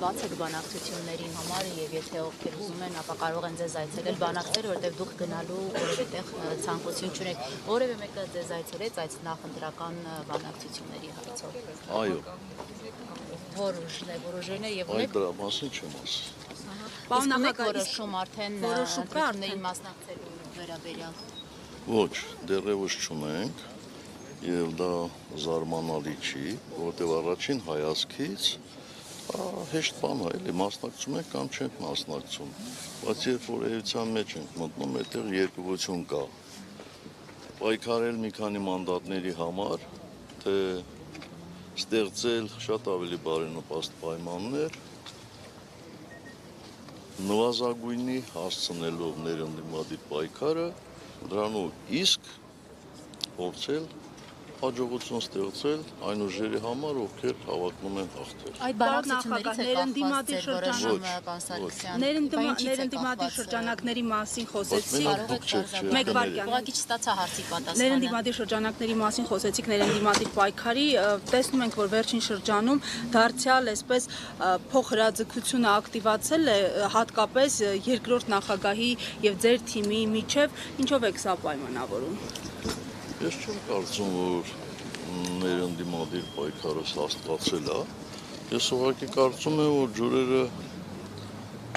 Բաց եք բանակցությունների համար եւ եթե ովքեր ուզում են, ապա կարող են ձեզ այցելել բանակցել, որտեղ դուք գնալու որևէ տեղ ցանկություն չունեք։ Որևէ մեկը ձեզ այցելեց այդ նախընտրական բանակցությունների հարցով։ Այո։ Որոշել է եւ Այդ դրա մասին չեմ ասում։ Պարոն նախագահ, որոշում արդեն ընտրություններին մասնակցելու վերաբերյալ։ Ոչ, դեռևս չունենք եւ դա զարմանալի չի, որտեղ առաջին հայացքից հեշտ բան է, էլի մասնակցում ենք կամ չենք մասնակցում, բայց երբ որ էության մեջ ենք մտնում, այդտեղ երկվություն կա։ Պայքարել մի քանի մանդատների համար, թե ստեղծել շատ ավելի բարենպաստ պայմաններ, նվազագույնի հասցնելով ներընդդիմադիր պայքարը, դրանով իսկ փորձել հաջողություն ստեղծել այն ուժերի համար, ովքեր հավակնում են հաղթել։ Այդ բանակցություններից է կախված ձեր որոշումը, պարոն Սարգսյան։ Ներընդդիմադիր շրջանակների մասին խոսեցիք։ Մեկ վարքյան։ Ուղղակի չստացա հարցի պատասխանը։ Ներընդդիմադիր շրջանակների մասին խոսեցիք, ներընդդիմադիր պայքարի, տեսնում ենք, որ վերջին շրջանում դարձյալ այսպես փոխհրաձգությունը ակտիվացել է հատկապես երկրորդ նախագահի եւ ձեր թիմի միջև, ինչով եք սա պայմանավորում։ Ես չեմ կարծում, որ ներընդդիմադիր պայքարը սաստկացել է։ Ես ուղղակի կարծում եմ, որ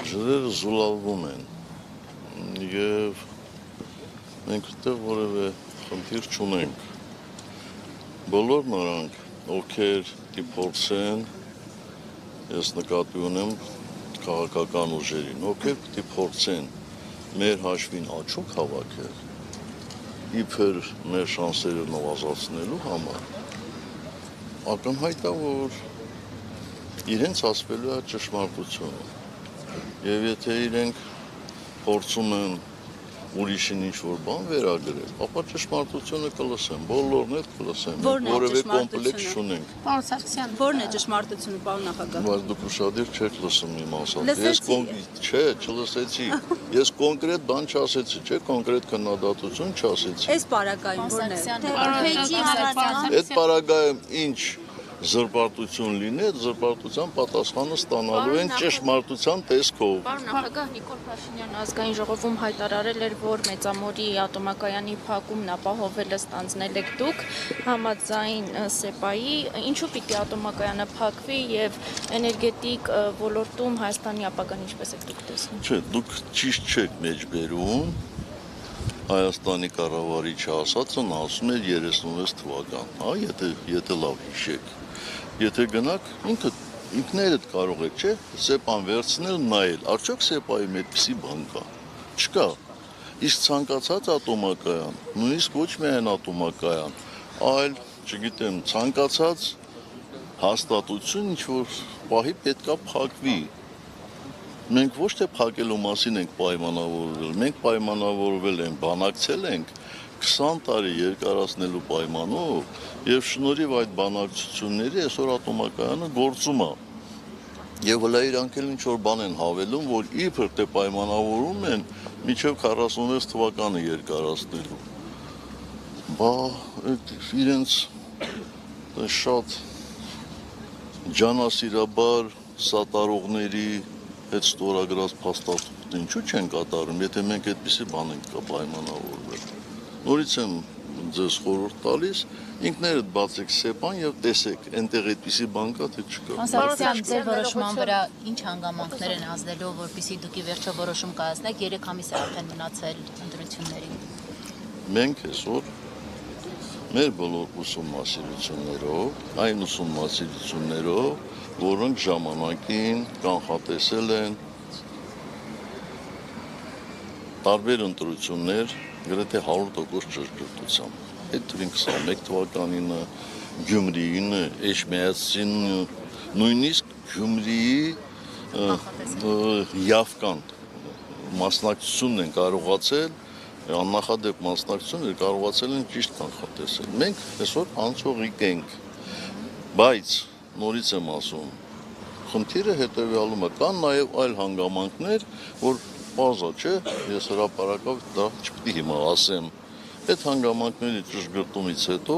ջրերը զուլալվում են եւ մենք այդտեղ որևէ խնդիր չունենք։ Բոլոր նրանք, ովքեր կփորձեն, ես նկատի ունեմ քաղաքական ուժերին, ովքեր կփորձեն մեր հաշվին աչուկ հավաքել, իբր մեր շանսերը նվազացնելու համար, ակնհայտ է, որ իրենց ասվելու է ճշմարտությունը։ Եվ եթե իրենք փորձում են ուրիշին ինչ-որ բան վերագրել, ապա ճշմարտությունը կլսեն, բոլորն էլ կլսեն, որևէ կոմպլեքս չունենք։ Պարոն Սարգսյան, ո՞րն է ճշմարտությունը, պարոն նախագահ։ Բայց դուք ուշադիր չեք լսում իմ ասածը։ Չլսեցի։ Ես կոնկրետ բան չասեցի, չէ, կոնկրետ քննադատություն չասեցի։ Այս պարագայում ո՞րն է։ Այդ պարագայում ինչ զրպարտություն լինի, այդ զրպարտության պատասխանը ստանալու են ճշմարտության տեսքով։ Պարոն նախագահ Նիկոլ Փաշինյանը ազգային ժողովում հայտարարել էր, որ Մեծամորի ատոմակայանի փակումն ապահովելը ստանձնել եք դուք համաձայն ՍԵՊԱ-ի, ինչու պիտի ատոմակայանը փակվի եւ էներգետիկ ոլորտում Հայաստանի ապագան ինչպես եք դուք տեսնում։ Չէ, դուք ճիշտ չեք մեջբերում։ Հայաստանի կառավարիչը ասածն ասում էր 36 թվական, հա, եթե լավ հիշեք։ Եթե գնաք, ինքներդ կարող եք, չէ, ՍԵՊԱ-ն վերցնել, նայել, արդյոք ՍԵՊԱ-ի այդպիսի բան կա։ Չկա։ Իսկ ցանկացած ատոմակայան, նույնիսկ ոչ միայն ատոմակայան, այլ, չգիտեմ, ցանկացած հաստատություն ինչ-որ պահի պետքա փակվի։ Մենք ոչ թե փակելու մասին ենք պայմանավորվել, մենք պայմանավորվել ենք, բանակցել ենք 20 տարի երկարացնելու պայմանով եւ շնորհիվ այդ բանակցությունների այսօր ատոմակայանը գործում է։ Եվ հլա իրանք էլ ինչ-որ բան են հավելում, որ իբր թե պայմանավորում են մինչև 46 թվականը երկարացնելու։ Բա իրենց շատ ջանասիրաբար սատարողների այդ ստորագրած փաստաթուղթը ինչու չեն կատարում, եթե մենք այդպիսի բան ենք պայմանավորվել։ Նորից եմ ձեզ խորհուրդ տալիս, ինքներդ բացեք ՍԵՊԱ-ն եւ տեսեք, այնտեղ այդպիսի բան կա թե չկա։ Սարգսյան, ձեր որոշման վրա ինչ հանգամանքներ են ազդելու, որպեսզի դուք ի վերջո որոշում կայացնեք, 3 ամիս է արդեն մնացել ընտրություններին։ Մենք այսօր մեր բոլոր ուսումնասիրություններով, այն ուսումնասիրություններով, որոնք ժամանակին կանխատեսել են տարբեր ընտրություններ գրեթե 100% ճշգրտությամբ։ Այդ թվին 21 թվականինը, Գյումրիինը, Էջմիածինը, նույնիսկ Գյումրիի Յավկան մասնակցությունն են կարողացել, աննախադեպ մասնակցություն կարողացել են ճիշտ կանխատեսել։ Մենք այսօր անցողիկ ենք, բայց նորից եմ ասում, խնդիրը հետևյալում է, կան նաև այլ հանգամանքներ, որ բազա չէ, ես հրապարակով դա չպետք է հիմա ասեմ, Այդ հանգամանքների ճշգրտումից հետո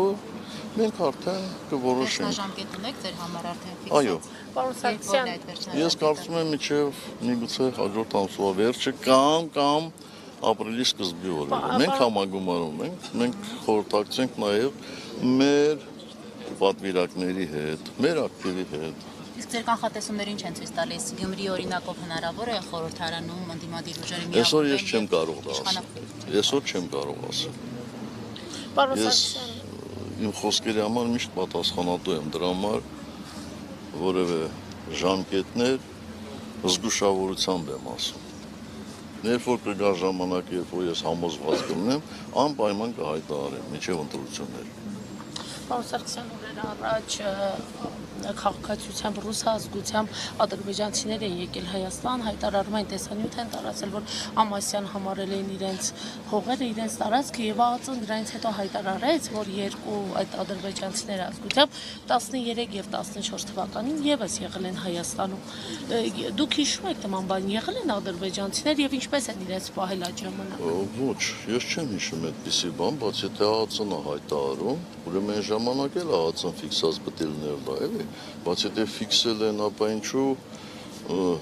մենք արդեն կորոշենք։ Վերջնաժամկետ ունեք ձեր համար արդեն Այո, Պարոն Սարգսյան, ես կարծում եմ մինչև միգուցե հաջորդ ամսվա վերջը կամ ապրիլի սկզբի օրերը։ Մենք համագումարում ենք, մենք խորհրդակցենք նաև մեր պատվիրակների հետ, մեր ակտիվի հետ։ Իսկ ձեր կանխատեսումներին չեն ցույց տալիս Գյումրի օրինակով հնարավոր է խորհրդարանում ընդդիմադիր ուժերը Այսօր ես միավորվեն չեմ եւ կարող դա ասել։ Այսօր չեմ կարող ասել։ Պարոն Ես Սարգսյան, իմ խոսքերի համար միշտ պատասխանատու եմ դրա համար, որևէ ժամկետներ զգուշավորությամբ եմ ասում։ Երբ որ կգա ժամանակ, երբ որ ես համոզված կլինեմ, անպայման կհայտարարեմ մինչև ընտրությունները։ Պարոն Սարգսյան, օրեր առաջ քաղաքացիությամբ ռուս ազգությամբ ադրբեջանցիներ են եկել Հայաստան, հայտարարում են տեսանյութ են տարածել, որ Ամասյան համարել էին իրենց հողերը, իրենց տարածքը եւ ԱԱԾ-ն դրանից հետո հայտարարեց, որ երկու այդ ադրբեջանցիներ ազգությամբ 13 եւ 14 թվականին եւս եղել են Հայաստանում։ Դուք հիշում եք նման բան, եղել են ադրբեջանցիներ եւ ինչպես են իրենց պահել այդ ժամանակ։ Ոչ, ես չեմ հիշում այդպիսի բան, բայց եթե ԱԱԾ-ն է հայտարարում, ուրեմն այն ժամանակ էլ ԱԱԾ-ն ֆիքսած պետք է լիներ դա, էլի, բայց եթե ֆիքսել են, ապա ինչու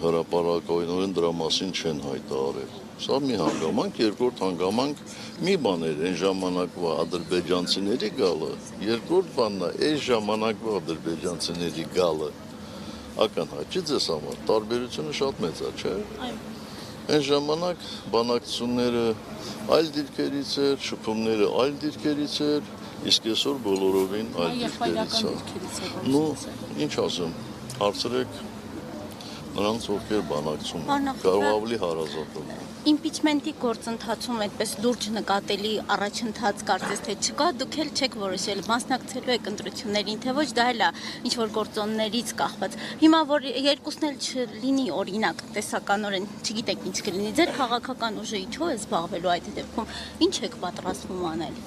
հրապարակայնորեն դրա մասին չեն հայտարարել։ Սա մի հանգամանք, երկրորդ հանգամանք մի բան էր այն ժամանակվա ադրբեջանցիների գալը, երկրորդ բանն է այս ժամանակվա ադրբեջանցիների գալը։ Ականհայտ չի ձեզ համար, տարբերությունը շատ մեծ է, չէ՞։ Այն ժամանակ բանակցությունները այլ դիրքերից էր, շփումները այլ դիրքերից էր, իսկ այսօր բոլորովին այլ դիրքերից է։ Ну, ինչ ասեմ, հարցրեք նրանց, ովքեր բանակցում են, կարող ավելի հարազատ լինեն։ Իմպիչմենտի գործընթացում այդպես լուրջ նկատելի առաջընթաց կարծես թե չկա, դուք էլ չեք որոշել մասնակցելու եք ընտրություններին, թե ոչ, դա էլ է ինչ որ գործոններից կախված։ Հիմա որ երկուսն էլ չլինի օրինակ տեսականորեն, չգիտեք ինչ կլինի, ձեր քաղաքական ուժը ինչու է զբաղվելու այդ դեպքում, ինչ եք պատրաստվում անել։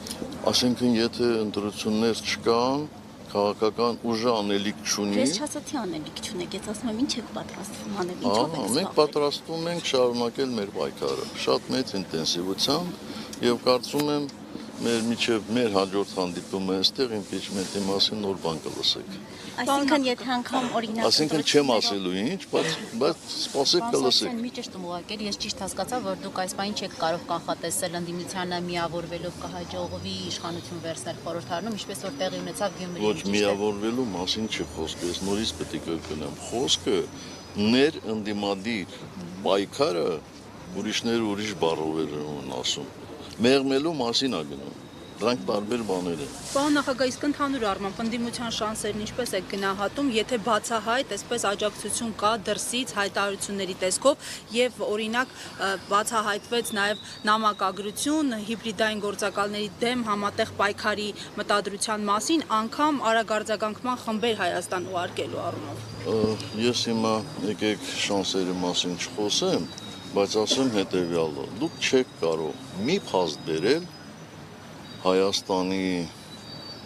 Այսինքն, եթե ընտրություններ չկան, քաղաքական ուժը անելիք չունի։ Ես չասացի անելիք չունեք, ես ասում եմ ինչ եք պատրաստվում անել, ինչով եք Մենք զբաղվել։ պատրաստվում ենք շարունակել մեր պայքարը շատ մեծ ինտենսիվությամբ եւ կարծում եմ մեր հաջորդ հանդիպումը այստեղ իմպիչմենտի մասին նոր բան կլսեք։ Այսինքն եթե անգամ օրինակ Այսինքն չեմ ասելու ինչ, բայց սպասեք կլսեք։ Մի ճշտում ուղղակի, ես ճիշտ հասկացա, որ դուք այս բանը չեք կարող կանխատեսել ընդդիմությանը միավորվելով կհաջողվի իշխանություն վերցնել խորհրդարանում, ինչպես որ տեղի ունեցավ Գյումրիում։ Ոչ միավորվելու մասին չի խոսքը, ես նորից պետք է կրկնեմ։ Խոսքը ներ ընդդիմադիր պայքարը ուրիշներ ուրիշ բառով են ասում։ Մեղմելու մասին է գնում։ Դրանք տարբեր բաներ են։ Պարոն նախագահ, իսկ ընդհանուր առմամբ ընդդիմության շանսերն ինչպես եք գնահատում, եթե բացահայտ այսպես աջակցություն կա դրսից հայտարարությունների տեսքով եւ օրինակ բացահայտվեց նաեւ նամակագրություն հիբրիդային գործակալների դեմ համատեղ պայքարի մտադրության մասին, անգամ արագարձագանքման խմբեր Հայաստան ուղարկելու առումով։ Ես հիմա եկեք շանսերի մասին չխոսեմ, բայց ասեմ հետեւյալը. դուք չեք կարող մի փաստ բերել Հայաստանի,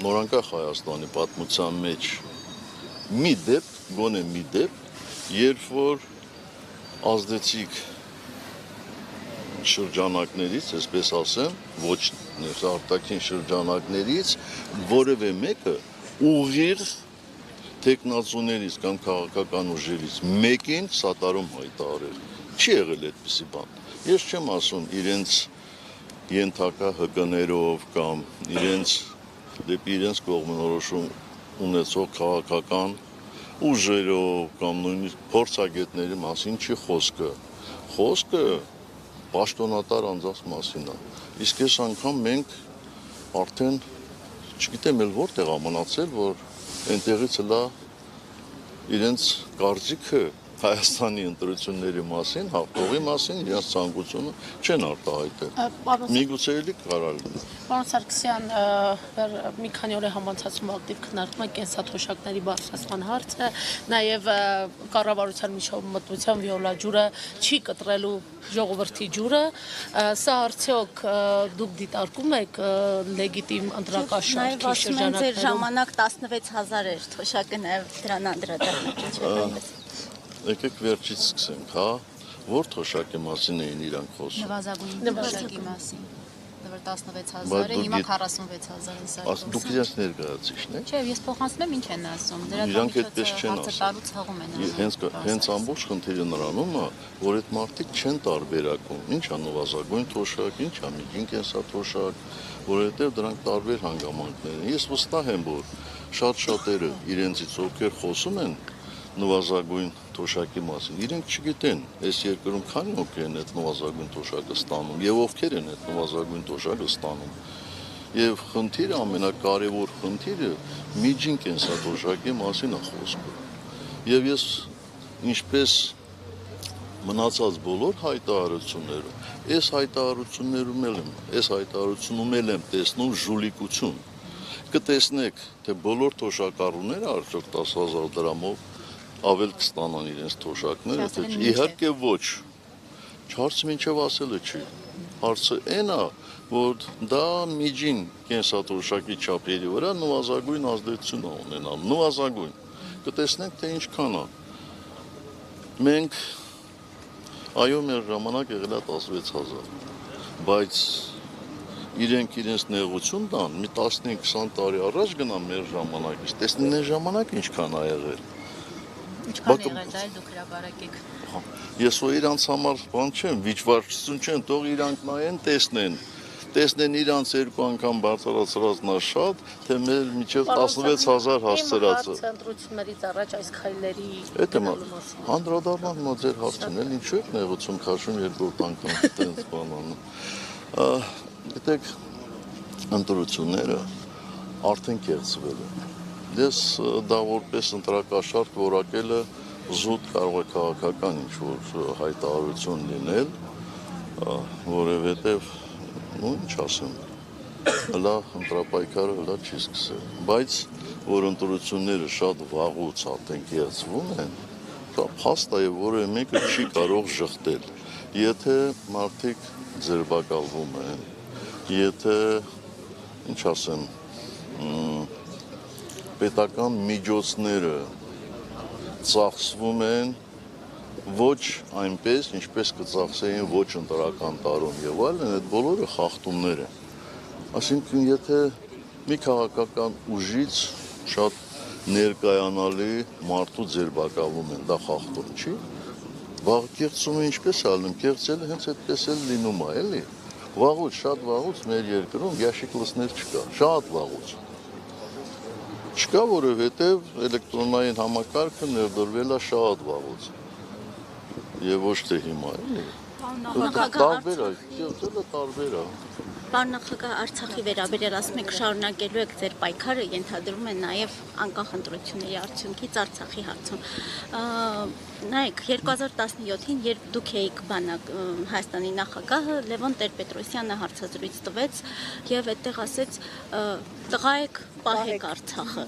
նորանկախ Հայաստանի պատմության մեջ մի դեպք, գոնե մի դեպք, երբ որ ազդեցիկ շրջանակներից, այսպես ասեմ, ոչ արտաքին շրջանակներից, որևէ մեկը ուղիղ տեխնացուներից կամ քաղաքական ուժերից մեկին սատարում հայտարարել։ Չի եղել այդպիսի բան։ Ես չեմ ասում իրենց ենթակա հգներով կամ դեպի իրենց կողմնորոշում ունեցող քաղաքական ուժերով կամ նույնիսկ փորձագետների մասին չի խոսքը։ Խոսքը պաշտոնատար անձանց մասին է։ Իսկ այս անգամ մենք արդեն չգիտեմ էլ որտեղ է մնացել, որ այնտեղից հլա իրենց կարծիքը Հայաստանի ընտրությունների մասին, հաղթողի մասին, իրենց ցանկությունը չեն արտահայտել։ Միգուցե էլի կարալ լինի։ Պարոն Սարգսյան, մի քանի օր է համանցածում ակտիվ քննարկում է կենսաթոշակների բարձրացման հարցը, նաև կառավարության միջով մտության վիոլաջուրը չի կտրելու ժողովրդի ջուրը, սա արդյոք դուք դիտարկում եք լեգիտիմ ընտրակաշարքի Նաև ասում են ձեր շրջանակներում։ ժամանակ 16000 էր թոշակը նաև դրան անդրադառնաճ։ Եկեք վերջից սկսենք, հա, որ թոշակի մասին էին իրանք խոսում։ Նվազագույն թոշակի մասին։ որ 16000 Բայց է, դու հիմա գիտ- 46000 են սարքում։ Դուք իրենց ներկայացիչն եք։ Չէ, ես փոխանցում եմ, ինչ են ասում։ Իրանք այդպես չեն հարցը ասում։ տալուց հղում են Հենց ամբողջ խնդիրը նրանում է, որ այդ մարդիկ չեն տարբերակում, ինչ է նվազագույն թոշակ, ինչ է միջին կենսաթոշակ, որովհետև դրանք տարբեր հանգամանքներ են։ Ես վստահ եմ, որ շատ-շատերը իրենցից ովքեր խոսում են նվազագույն թոշակի մասին, իրենք չգիտեն, այս երկրում քանի ովքեր են այդ նվազագույն թոշակը ստանում եւ ովքեր են այդ նվազագույն թոշակը ստանում։ Եվ խնդիրը, ամենակարևոր խնդիրը միջին կենսաթոշակի մասին է խոսքը։ Եվ ես ինչպես մնացած բոլոր հայտարարությունները, այս հայտարարությունում եմ տեսնում ժուլիկություն։ Կտեսնեք, թե բոլոր թոշակառուները արդյոք 10000 դրամով ավել կստանան իրենց թոշակները, թե չէ։ Իհարկե ոչ։ Հարցը մինչև ասելը չի։ Հարցը այն է, որ դա միջին կենսաթոշակի չափերի վրա նվազագույն ազդեցություն ունենալ, նվազագույն։ Կտեսնենք, թե ինչքան է։ Մենք այո, մեր ժամանակ եղել է 16000, բայց իրենք իրենց նեղություն տան, մի 15-20 տարի առաջ գնան մեր ժամանակից, տեսնեն այն ժամանակ ինչքան ա եղել։ Ինչքան եղել դա էլ դուք հրապարակեք։ Ես ու իրանց համար բան չեմ, վիճվարչություն չեմ, թող իրանք նայեն, տեսնեն իրանց երկու անգամ բարձրացրածն է շատ, թե մեր միջև 16000 հասցրածը։ Ցենտրություններից առաջ այս քայլերի Այդ եմ անդրադառնալ հիմա ձեր հարցին, էլ ինչու եք նեղություն քաշում երկրորդ անգամ տենց բանանը։ Գիտեք, ընտրությունները արդեն կեղծվել են։ Ես դա որպես ընտրակաշարք որակելը զուտ կարող է քաղաքական ինչ-որ հայտարարություն լինել, որովհետև, ինչ ասեմ, հլա ընտրապայքարը հլա չի սկսել, բայց որ ընտրությունները շատ վաղուց արդեն կեղծվում են, փաստ է եւ որևէ մեկը չի կարող ժխտել։ Եթե մարդիկ ձերբակալվում են, եթե, ինչ ասեմ, պետական միջոցները ծախսվում են ոչ այնպես, ինչպես կծախսեին ոչ ընտրական տարում եւ այլն, այդ բոլորը խախտումներ են։ Այսինքն, եթե մի քաղաքական ուժից շատ ներկայանալի մարդու ձերբակալվում են, դա խախտում չի։ Վաղ կեղծումը ինչպես է ալնում, կեղծելը հենց այդպես էլ լինում է, էլի։ Վաղուց, շատ վաղուց մեր երկրում յաշիկ լսներ չկա, շատ վաղուց։ Չկա, որովհետև էլեկտրոնային համակարգը ներդրվել է շատ վաղուց։ Եվ ոչ թե հիմա, էլի։ Տարբեր է, տարբեր է։ Պարոն նախագահ, Արցախի վերաբերյալ ասում եք շարունակելու եք ձեր պայքարը, ենթադրում են նաև անկախ ընտրությունների արդյունքից Արցախի հարցում։ Նայեք, 2017-ին, երբ դուք էիք Հայաստանի նախագահը, Լևոն Տեր-Պետրոսյանը հարցազրույց տվեց եւ այդտեղ ասեց տղա եք, պահեք Արցախը։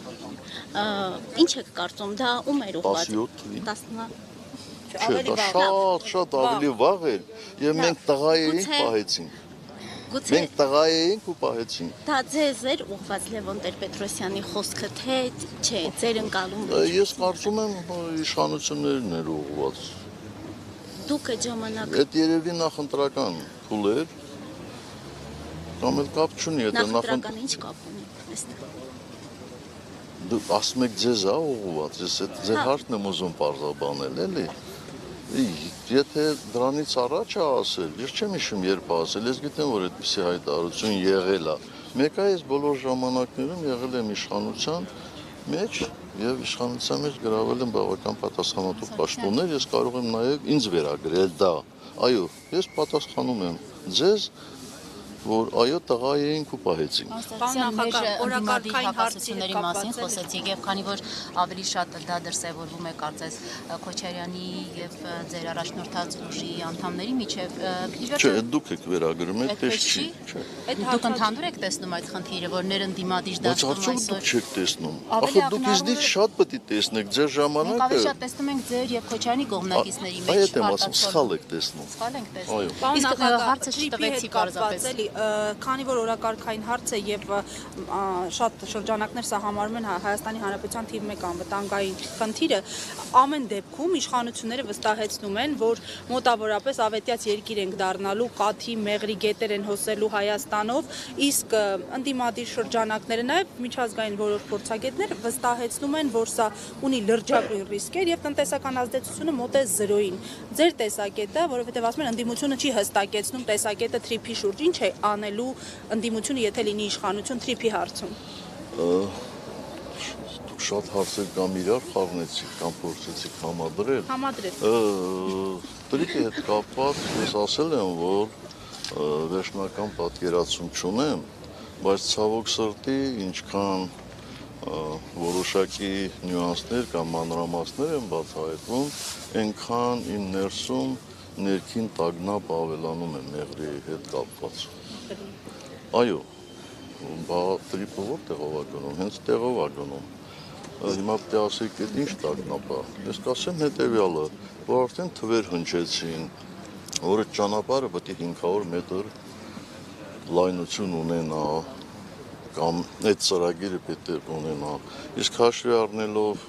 Ինչ եք կարծում, դա ում էր ուղղված։ 17 Չէ, դա շատ ավելի վաղ էր եւ մենք տղա էինք, պահեցինք։ Մենք տղա էինք ու պահեցինք։ Դա ձեզ էր ուղղված Լևոն Տեր-Պետրոսյանի խոսքը, թե չէ, ձեր ընկալում։ Ես կարծում եմ իշխանություններն էր ուղղված։ Դուք այդ ժամանակ Այդ երևի նախընտրական փուլ էր։ Կամ էլ կապ չունի, եթե նախընտրական ինչ կապ ունի այստեղ։ Դուք ասում եք ձեզ է ուղղված, ես այդ ձեր հարցն եմ ուզում պարզաբանել, էլի։ Եթե դրանից առաջ է ասել, ես չեմ հիշում երբ ասել, ես գիտեմ, որ այդպիսի հայտարարություն եղել է։ Մեկ այս բոլոր ժամանակներում եղել եմ իշխանության մեջ եւ իշխանության մեջ գրավել եմ բավական պատասխանատու պաշտոններ, ես կարող եմ նաեւ ինձ վերագրել դա։ Այո, ես պատասխանում եմ ձեզ, որ այո տղա էինք ու պահեցինք։ Օրակարգային հարցերի մասին խոսեցիք եւ քանի որ ավելի շատ դա դրսեւորվում է կարծես Քոչարյանի եւ ձեր առաջնորդած ուժի անդամների միջեւ Չէ, դուք եք վերագրում եք, դες չի։ Դուք ընդհանուր եք տեսնում այդ խնդիրը, որ ներընդդիմադիր Բայց դաշտում արդյոք այսօր դուք չեք տեսնում։ Ախր դուք իզնից շատ պետք է տեսնեք ձեր Մենք ժամանակը։ ավելի շատ տեսնում ենք ձեր եւ Քոչարյանի կողմնակիցների մեջ Այդ եմ ասում, սխալ եք տեսնում։ Սխալ ենք Այո։ տեսնում։ Իսկ հարցը չտվեցի պարզապես։ քանի որ օրակարգային հարց է եւ շատ շրջանակներ սա համարում են Հայաստանի Հանրապետության թիվ 1 անվտանգային խնդիրը, ամեն դեպքում իշխանությունները վստահեցնում են, որ մոտավորապես ավետյաց երկիր ենք դառնալու, կաթի, մեղրի գետեր են հոսելու Հայաստանով, իսկ ընդդիմադիր շրջանակները նաեւ միջազգային որոշ փորձագետներ վստահեցնում են, որ սա ունի լրջագույն ռիսկեր եւ տնտեսական ազդեցությունը մոտ է 0-ին։ Ձեր տեսակետը, որովհետեւ ասում են ընդդիմությունը չի հստակեցնում տեսակետը թրիփի շուրջ, ինչ է անելու ընդդիմությունը, եթե լինի իշխանություն թրիփի հարցում։ Դուք շատ հարցեր կամ իրար խառնեցիք, կամ փորձեցիք համադրել։ Համադրեք։ Տրիպի հետ կապված ես ասել եմ, որ վերջնական պատկերացում չունեմ, բայց ցավոք սրտի ինչքան որոշակի նյուանսներ կամ մանրամասներ են բացահայտվում, այնքան իմ ներսում ներքին տագնապ ավելանում է մեղրի հետ կապված։ Այո, բա տրիպը որտեղով է գնում, հենց տեղով է գնում։ Հիմա պետք է ասեք, այդ ինչ տագնապ է։ Ես կասեմ հետևյալը, որ արդեն թվեր հնչեցին, որ այդ ճանապարհը պետք է 500 մետր լայնություն ունենա, կամ այդ ծրագիրը պետք է ունենա։ Իսկ հաշվի առնելով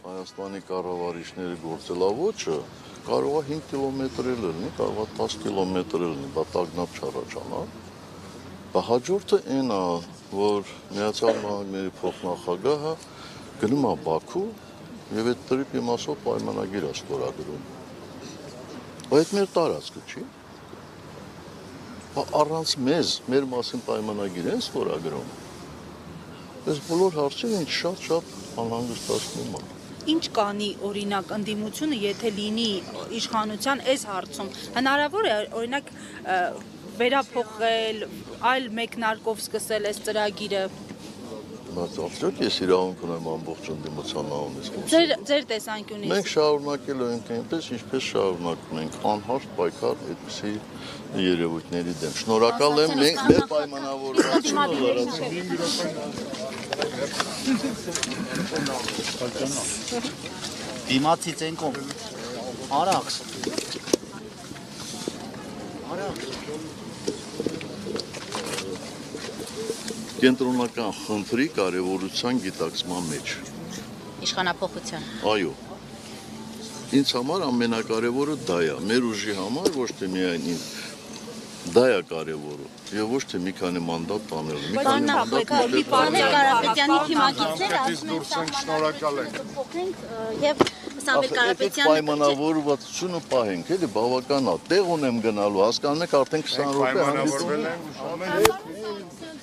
Հայաստանի կառավարիչների գործելավոճը, կարող է 5 կիլոմետր լինի, կարող է 10 կիլոմետր լինի, բա տագնապ չառաջանա։ Բա հաջորդը այն է, որ Միացյալ Նահանգների փոխնախագահը գնում է Բաքու եւ այդ տրիպի մասով պայմանագիր է ստորագրում։ Այդ մեր տարածքը չի։ Բա առանց մեզ, մեր մասին պայմանագիր են ստորագրում։ Այս բոլոր հարցերը ինձ շատ անհանգստացնում է։ Ինչ կանի օրինակ ընդդիմությունը, եթե լինի իշխանության այս հարցում, հնարավոր է օրինակ վերափոխել, այլ մեկնարկով սկսել այս ծրագիրը։ Բայց արդյոք ես իրավունք ունեմ ամբողջ ընդդիմության անունից խոսել։ Ձեր տեսանկյունից։ Մենք շարունակելու ենք այնպես, ինչպես շարունակում ենք, անհաշտ պայքար այդպիսի երևույթների դեմ։ Շնորհակալ եմ, մենք մեր պայմանավորվածությունը Դիմացի ցենկոմ։ Արաքս։ կենտրոնական խնդրի կարևորության գիտակցման մեջ։ Իշխանափոխության։ Այո։ Ինձ համար ամենակարևորը դա է, մեր ուժի համար ոչ թե միայն ինձ, դա է կարևորը, եւ ոչ թե մի քանի մանդատ տանել։ Մի քանի մանդատ Կարապետյանի թիմակիցները ասում են շնորհակալ ենք եւ Սամվել Կարապետյանը պայմանավորվածությունը պահենք, էլի բավական է։ Տեղ ունեմ գնալու, հասկանում եք, արդեն 20 րոպե հանդիպում ենք։